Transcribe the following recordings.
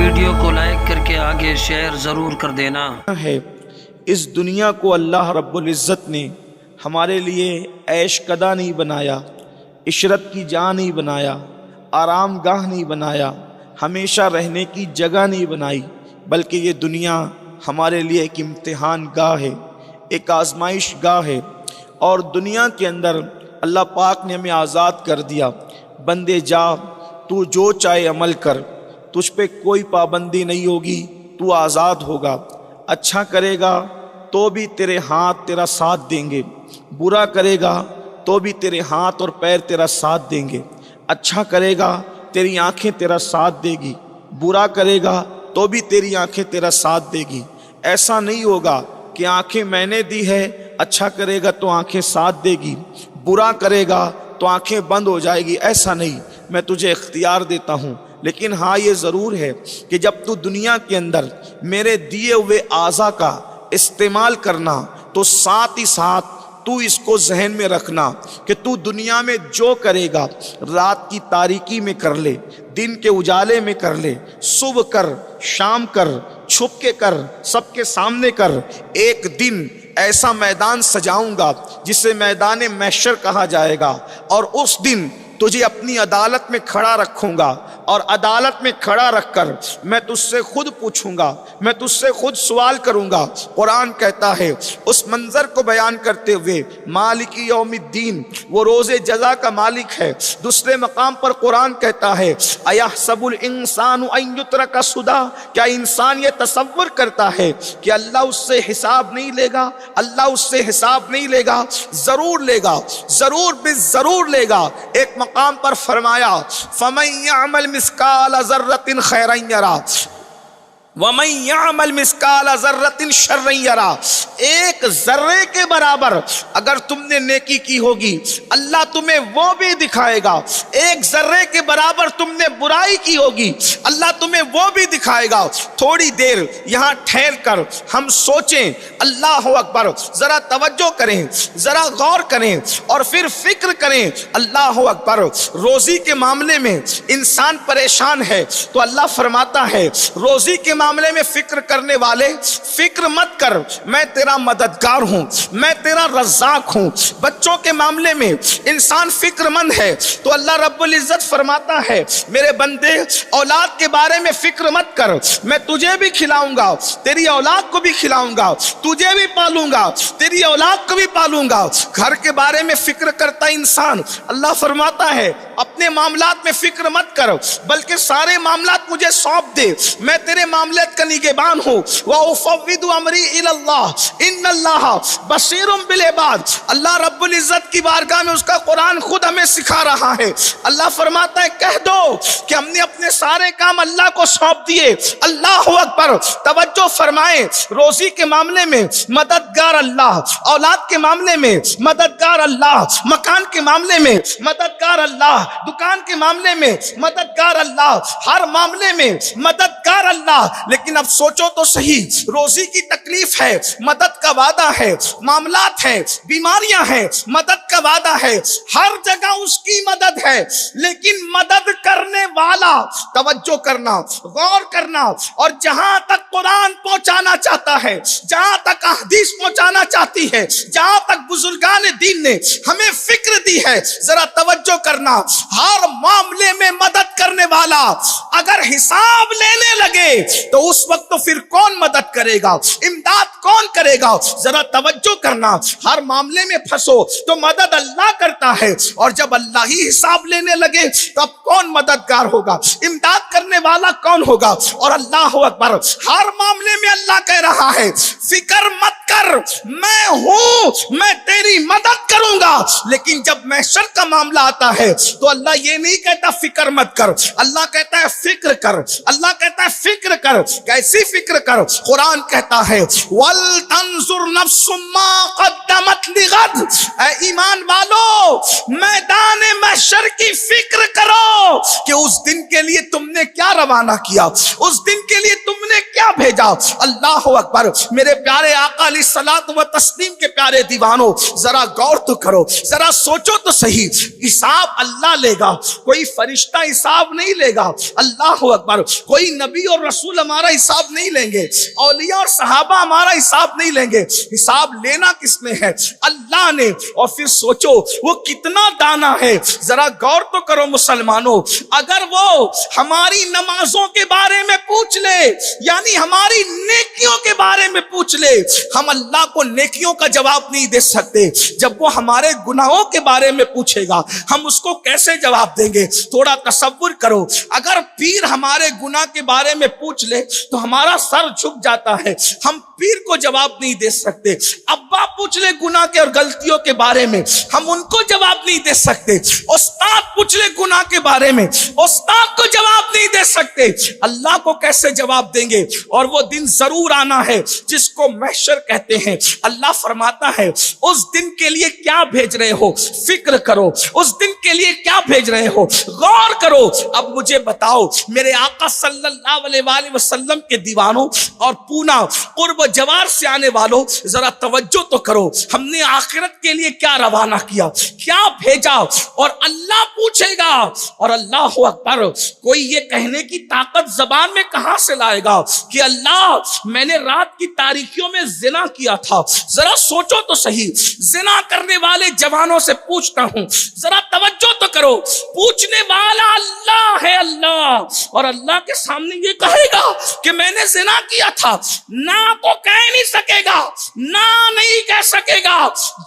Video کو like کر کے آگے شیئر ضرور کر دینا ہے۔ اس دنیا کو اللہ رب العزت نے ہمارے لیے عیش کدہ نہیں بنایا، عشرت کی جا نہیں بنایا، آرام گاہ نہیں بنایا، ہمیشہ رہنے کی جگہ نہیں بنائی، بلکہ یہ دنیا ہمارے لیے ایک امتحان گاہ ہے، ایک آزمائش گاہ ہے۔ اور دنیا کے اندر اللہ پاک نے ہمیں آزاد کر دیا، بندے جا تو جو چاہے عمل کر، تجھ پہ کوئی پابندی نہیں ہوگی، تو آزاد ہوگا۔ اچھا کرے گا تو بھی تیرے ہاتھ تیرا ساتھ دیں گے، برا کرے گا تو بھی تیرے ہاتھ اور پیر تیرا ساتھ دیں گے۔ اچھا کرے گا تیری آنکھیں تیرا ساتھ دے گی، برا کرے گا تو بھی تیری آنکھیں تیرا ساتھ دے گی۔ ایسا نہیں ہوگا کہ آنکھیں میں نے دی ہے، اچھا کرے گا تو آنکھیں ساتھ دے گی، برا کرے گا تو آنکھیں بند ہو جائے گی، ایسا نہیں۔ میں تجھے اختیار دیتا ہوں، لیکن ہاں یہ ضرور ہے کہ جب تو دنیا کے اندر میرے دیے ہوئے اعضاء کا استعمال کرنا تو ساتھ ہی ساتھ تو اس کو ذہن میں رکھنا کہ تو دنیا میں جو کرے گا رات کی تاریکی میں کر لے، دن کے اجالے میں کر لے، صبح کر، شام کر، چھپ کے کر، سب کے سامنے کر، ایک دن ایسا میدان سجاؤں گا جسے میدان محشر کہا جائے گا، اور اس دن تجھے اپنی عدالت میں کھڑا رکھوں گا، اور عدالت میں کھڑا رکھ کر میں تجھ سے خود پوچھوں گا، میں تجھ سے خود سوال کروں گا۔ قرآن کہتا ہے اس منظر کو بیان کرتے ہوئے مالک یوم الدین، وہ روز جزا کا مالک ہے۔ دوسرے مقام پر قرآن کہتا ہے ایحسب الانسان ان یترک سدی، کیا انسان یہ تصور کرتا ہے کہ اللہ اس سے حساب نہیں لے گا؟ اللہ اس سے حساب نہیں لے گا، ضرور لے گا، ضرور ضرور لے گا۔ ایک مقام پر فرمایا فمن یعمل مثقال ذرۃ خیرا یرا ومن یعمل مثقال ذرۃ شرا یرا، ایک ذرے کے برابر اگر تم نے نیکی کی ہوگی اللہ تمہیں وہ بھی دکھائے گا، ایک ذرے کے برابر تم نے برائی کی ہوگی اللہ تمہیں وہ بھی دکھائے گا۔ تھوڑی دیر یہاں ٹھہر کر ہم سوچیں، اللہ اکبر، ذرا توجہ کریں، ذرا غور کریں اور پھر فکر کریں۔ اللہ اکبر، روزی کے معاملے میں انسان پریشان ہے تو اللہ فرماتا ہے روزی کے معاملے میں فکر کرنے والے فکر مت کر، میں تیرا مددگار ہوں، میں تیرا رزاق ہوں۔ بچوں کے معاملے میں انسان فکر مند ہے تو اللہ رب العزت فرماتا ہے میرے بندے اولاد کے بارے میں فکر مت کر، میں تجھے بھی کھلاؤں گا، تیری اولاد کو بھی کھلاؤں گا، تجھے بھی پالوں گا، تیری اولاد کو بھی پالوں گا۔ گھر کے بارے میں فکر کرتا انسان، اللہ فرماتا ہے اپنے معاملات میں فکر مت کر بلکہ سارے معاملات مجھے سونپ دے، میں تیرے معاملات کا نگہبان ہوں۔ وَأُفَوِّضُ أَمْرِي إِلَى اللَّهِ إِنَّ اللَّهَ بَصِيرٌ بِالْعِبَادِ، اللہ رب العزت کی بارگاہ میں اس کا قرآن خود ہمیں سکھا رہا ہے۔ اللہ فرماتا ہے کہہ دو کہ ہم نے اپنے سارے کام اللہ کو سونپ دیے۔ اللہ اکبر، توجہ فرمائیں، روزی کے معاملے میں مددگار اللہ، اولاد کے معاملے میں مددگار اللہ، مکان کے معاملے میں مددگار اللہ، دکان کے معاملے میں مددگار اللہ، ہر معاملے میں مددگار اللہ۔ لیکن اب سوچو تو صحیح، روزی کی تکلیف ہے، مدد کا وعدہ ہے، معاملات ہیں، بیماریاں ہیں، مدد کا وعدہ ہے، ہر جگہ اس کی مدد ہے، لیکن مدد کرنے والا، توجہ کرنا، غور کرنا، اور جہاں تک قرآن پہنچانا چاہتا ہے، جہاں تک احادیث پہنچانا چاہتی ہے، جہاں تک بزرگان دین نے ہمیں فکر دی ہے، ذرا توجہ کرنا، ہر معاملے میں مدد کرنے والا اگر حساب لینے لگے تو اس وقت تو پھر کون مدد کرے گا، امداد کون کرے گا؟ ذرا توجہ کرنا، ہر معاملے میں پھنسو تو مدد اللہ کرتا ہے، اور جب اللہ ہی حساب لینے لگے تو اب کون مددگار ہوگا، امداد کرنے والا کون ہوگا؟ اور اللہ اکبر، ہر معاملے میں اللہ کہہ رہا ہے فکر مت کر، میں ہوں، میں تیری مدد کروں گا۔ لیکن جب محشر کا معاملہ آتا ہے تو اللہ یہ نہیں کہتا فکر مت کر، اللہ کہتا ہے فکر کر، اللہ کہتا ہے فکر کر۔ کیسی فکر کر؟ قرآن کہتا ہے وَلْتَنْظُرْ نَفْسٌ مَا قَدَّمَتْ لِغَدٍ، اے ایمان والو میدان محشر کی فکر کرو کہ اس دن کے لیے تم نے کیا روانہ کیا، اس دن کے لیے تم نے کیا بھیجا. اللہ اکبر. میرے پیارے آقا علیہ الصلوۃ و تسلیم کے پیارے دیوانوں, ذرا غور تو کرو, ذرا سوچو تو صحیح. حساب اللہ لے گا, کوئی فرشتہ حساب نہیں لے گا. اللہ اکبر. کوئی نبی اور رسول ہمارا حساب نہیں لیں گے, اولیاء اور صحابہ ہمارا حساب نہیں لیں گے. حساب لینا کس نے ہے؟ اللہ نے. اور پھر سوچو وہ کتنا دانا ہے. ذرا غور تو کرو مسلمانوں, اگر وہ ہماری نمازوں کے بارے میں پوچھ لے, یعنی ہماری نیکیوں کے بارے میں پوچھ لے, ہم اللہ کو نیکیوں کا جواب نہیں دے سکتے. جب وہ ہمارے گناہوں کے بارے میں پوچھے گا ہم اس کو کیسے جواب دیں گے؟ تھوڑا تصور کرو, اگر پیر ہمارے گناہ کے بارے میں پوچھ لے تو ہمارا سر جھک جاتا ہے, ہم پیر کو جواب نہیں دے سکتے. ابا پوچھ لے گناہ کے اور غلطیوں کے بارے میں, ہم ان کو جواب نہیں دے سکتے. استاد پوچھ لے گناہ کے بارے میں, استاد کو جواب نہیں دے سکتے. اللہ کو کیسے جواب دیں گے؟ اور وہ دن ضرور آنا ہے جس کو محشر کہتے ہیں. اللہ فرماتا ہے اس دن کے لیے کیا بھیج رہے ہو, فکر کرو. اس دن کے لیے کیا بھیج رہے ہو, غور کرو. اب مجھے بتاؤ میرے آقا صلی اللہ علیہ وآلہ وسلم کے دیوانوں اور پونا قرب جوار سے آنے والوں, ذرا توجہ تو کرو. ہم نے آخرت کے لیے کیا روانہ کیا, کیا بھیجا, اور اللہ پوچھے گا. اور اللہ اکبر, کوئی یہ کہنے کی طاقت زبان میں کہاں سے لائے گا کہ اللہ میں نے رات کی تاریکیوں میں زنا کیا تھا. ذرا سوچو تو صحیح. زنا کرنے والے جوانوں سے پوچھتا ہوں, ذرا توجہ تو کرو. پوچھنے والا اللہ ہے, اللہ. اور اللہ کے سامنے یہ کہے گا کہ میں نے زنا کیا تھا, نہ تو کہہ نہیں سکے گا, نہ نہیں کہہ سکے گا.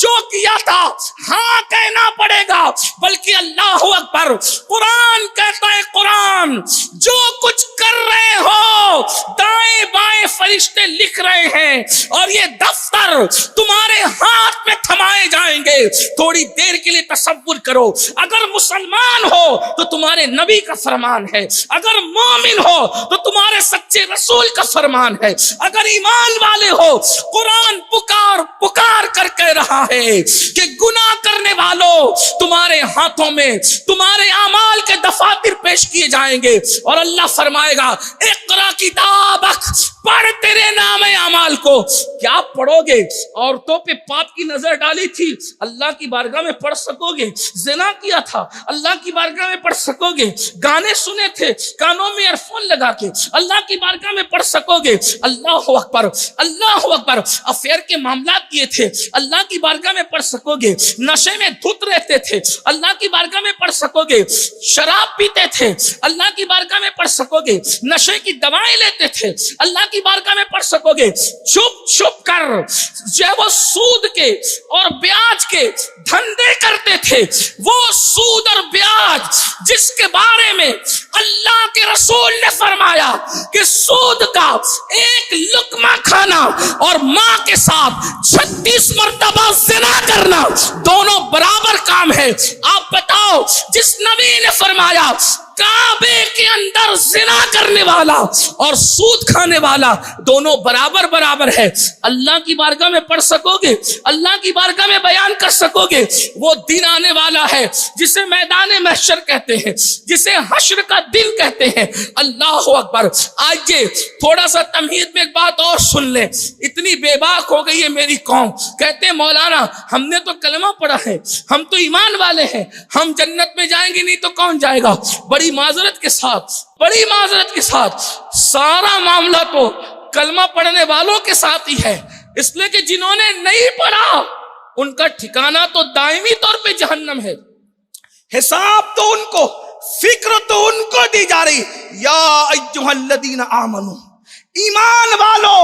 جو کیا تھا ہاں کہنا پڑے گا. بلکہ اللہ اکبر, قرآن کہتا ہے, قرآن جو کچھ کر رہے ہو دائیں بائیں فرشتے لکھ رہے ہیں, اور یہ دفتر تمہارے ہاتھ میں تھمائے جائیں گے. تھوڑی دیر کے لیے تصور کرو, اگر مسلمان ہو تو تمہارے نبی کا فرمان ہے, اگر مومن ہو تو تمہارے سچے رسول کا فرمان ہے, اگر ایمان والے ہو قرآن پکار پکار کر کہہ رہا ہے کہ گناہ کرنے والوں تمہارے ہاتھوں میں تمہارے اعمال کے دفاتر پیش کیے جائیں گے. اور اللہ فرمائے گا اقرا کتابک, پڑھ تیرے نام اعمال کو. کیا پڑھو گے؟ عورتوں پہ پاپ کی نظر ڈالی تھی, اللہ کی بارگاہ میں پڑھ سکو گے. زنا کیا تھا, اللہ کی بارگاہ میں پڑھ سکو گے. گانے سنے تھے کانوں میں ایئر فون لگا کے, اللہ کی بارگاہ میں پڑھ سکو گے. اللہ اکبر, اللہ اکبر. افیئر کے معاملات کیے تھے, اللہ کی بارگاہ میں پڑھ سکو گے. نشے میں دھت رہتے تھے, اللہ کی بارگاہ میں پڑھ سکو گے. شراب پیتے تھے, اللہ کی بارگاہ میں پڑھ سکو گے. نشے کی دوائیں لیتے تھے, اللہ کی بارگاہ میں پڑھ سکو گے. چھپ چھپ کر جو وہ سود کے اور بیاج کے دھندے کرتے تھے, وہ سود اور بیاج جس کے بارے میں اللہ کے رسول نے فرمایا کہ سود کا ایک لقمہ کھانا اور ماں کے ساتھ 36 مرتبہ زنا کرنا دونوں برابر کام ہے. آپ بتاؤ, جس نبی نے فرمایا کعبے کے اندر زنا کرنے والا اور سود کھانے والا دونوں برابر برابر ہے, اللہ کی بارگاہ میں پڑھ سکو گے, اللہ کی بارگاہ میں بیان کر سکو گے. وہ دن آنے والا ہے جسے میدان محشر کہتے ہیں, جسے حشر کا دن کہتے ہیں. اللہ اکبر. آئیے تھوڑا سا تمہید میں ایک بات اور سن لیں. اتنی بے باک ہو گئی ہے میری قوم, کہتے ہیں مولانا ہم نے تو کلمہ پڑھا ہے, ہم تو ایمان والے ہیں, ہم جنت میں جائیں گے نہیں تو کون جائے گا. بڑی معذرت کے ساتھ سارا معاملہ تو کلمہ پڑھنے والوں کے ساتھ ہی ہے, اس لیے کہ جنہوں نے نہیں پڑھا ان کا ٹھکانہ تو دائمی طور پہ جہنم ہے. حساب تو ان کو, فکر تو ان کو دی جا رہی. یا ایھا الذین آمنو, ایمان والو,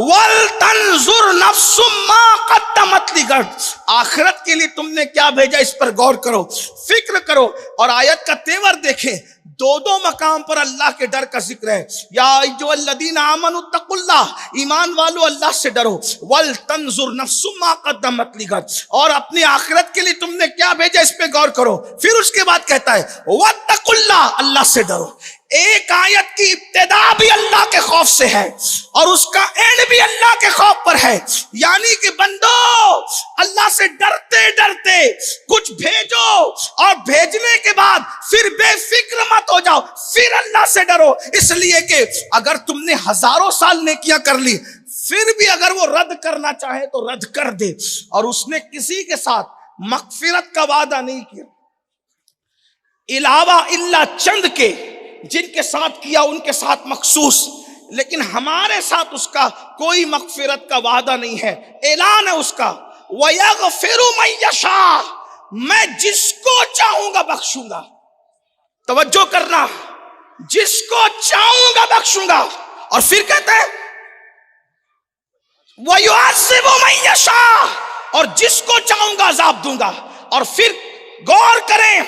ولتنظر نفس ما قدمت لغد, آخرت کے لیے تم نے کیا بھیجا اس پر غور کرو, فکر کرو. اور آیت کا تیور دیکھیں, دو مقام پر اللہ کے ڈر کا ذکر ہے. یا ایھا الذین آمنوا اتقوا اللہ, ایمان والو اللہ سے ڈرو. ولتنظر نفس ما قدمت لغد, اور اپنی آخرت کے لیے تم نے کیا بھیجا اس پہ غور کرو. پھر اس کے بعد کہتا ہے واتقوا اللہ, اللہ سے ڈرو. ایک آیت کی ابتدا بھی اللہ کے خوف سے ہے اور اس کا اینڈ بھی اللہ کے خوف پر ہے. یعنی کہ بندو اللہ سے ڈرتے ڈرتے کچھ بھیجو اور بھیجنے کے بعد پھر بے فکر مت ہو جاؤ, پھر اللہ سے ڈرو. اس لیے کہ اگر تم نے ہزاروں سال نیکیاں کر لی پھر بھی اگر وہ رد کرنا چاہے تو رد کر دے. اور اس نے کسی کے ساتھ مغفرت کا وعدہ نہیں کیا علاوہ الا چند کے جن کے ساتھ کیا ان کے ساتھ مخصوص, لیکن ہمارے ساتھ اس کا کوئی مغفرت کا وعدہ نہیں ہے. اعلان ہے اس کا وَيَغْفِرُ مَن يَشَاءُ, میں جس کو چاہوں گا بخشوں گا. توجہ کرنا, جس کو چاہوں گا بخشوں گا. اور پھر کہتے ہیں وَيُعَذِّبُ مَن يَشَاءُ, اور جس کو چاہوں گا عذاب دوں گا. اور پھر غور کریں,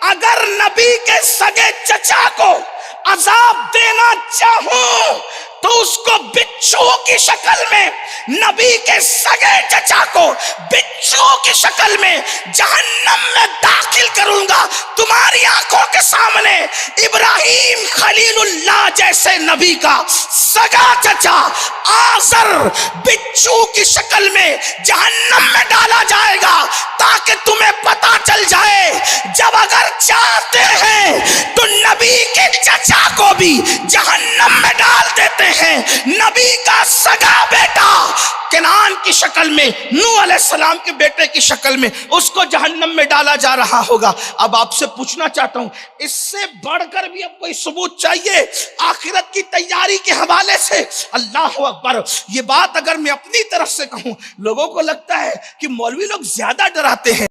اگر نبی کے سگے چچا کو عذاب دینا چاہوں تو اس کو بچھو کی شکل میں, نبی کے سگے چچا کو بچھو کی شکل میں جہنم میں داخل کروں گا. تمہاری آنکھوں کے سامنے ابراہیم خلیل اللہ جیسے نبی کا سگا چچا آزر بچھو کی شکل میں جہنم میں ڈالا جائے گا, تاکہ تمہیں پتا چل جائے جب اگر چاہتے ہیں تو نبی کے چچا کو بھی جہنم میں ڈال دیتے ہیں. نبی کا سگا بیٹا کنعان کی شکل میں, نوح علیہ السلام کے بیٹے کی شکل میں اس کو جہنم میں ڈالا جا رہا ہوگا. اب آپ سے پوچھنا چاہتا ہوں, اس سے بڑھ کر بھی اب کوئی ثبوت چاہیے آخرت کی تیاری کے حوالے سے؟ اللہ اکبر. یہ بات اگر میں اپنی طرف سے کہوں, لوگوں کو لگتا ہے کہ مولوی لوگ زیادہ ڈراتے ہیں.